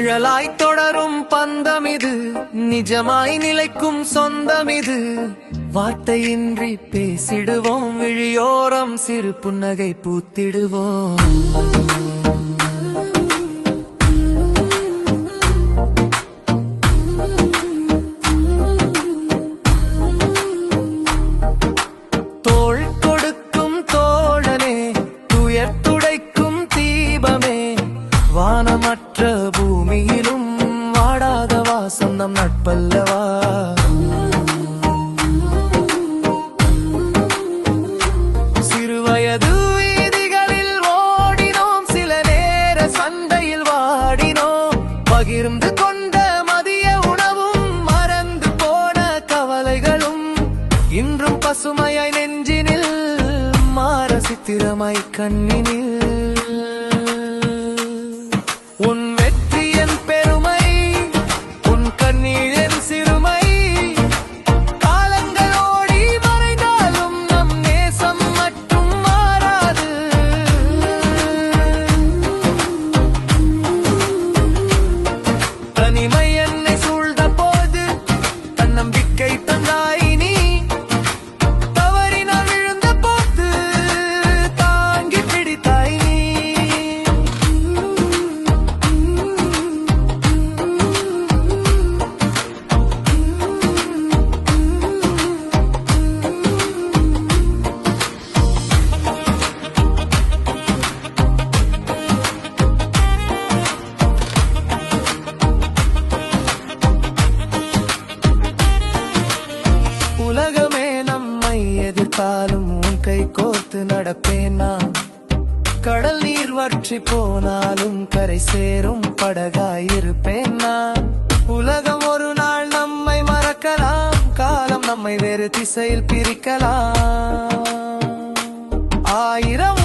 நிழலாய் தொடரும் பந்தமிது, நிஜமாய் நிலைக்கும் சொந்தமிது. வார்த்தையின்றி பேசிடுவோம், விழியோரம் சிறு புன்னகை பூத்திடுவோம். தோள் கொடுக்கும் தோழனே, துயர் துடைக்கும் தீபமே, வானமற்ற பூமியிலும் வாடாத வாசம் நம் நட்பல்லவா. சிறுவயது வீதிகளில் ஓடினோம், சில நேர சண்டையில் வாடினோம். பகிர்ந்து கொண்ட மதிய உணவும், மறந்து போன கவலைகளும் இன்றும் பசுமையாய் நெஞ்சினில், மாற சித்திரமாய் கண்ணினில். உன் வெற்றி என் பெருமை, உன் கண்ணீர் என் சிறுமை. காலங்கள் ஓடி மறைந்தாலும் நம் நேசம் மட்டும் மாறாது. தனிமை என்னை சூழ்ந்த போது தன்னம்பிக்கை தந்தாய் நீ. தவறினால் விழுந்த போது தாங்கி பிடித்தாய் நீ. உலகமே நம்மை எதிர்த்தாலும் உன் கை கோர்த்து நடப்பேன் நான். கடல் நீர் வற்றி போனாலும் கரை சேரும் படகாயிருப்பேன் நான். உலகம் ஒரு நாள் நம்மை மறக்கலாம், காலம் நம்மை வேறு திசையில் பிரிக்கலாம். 1000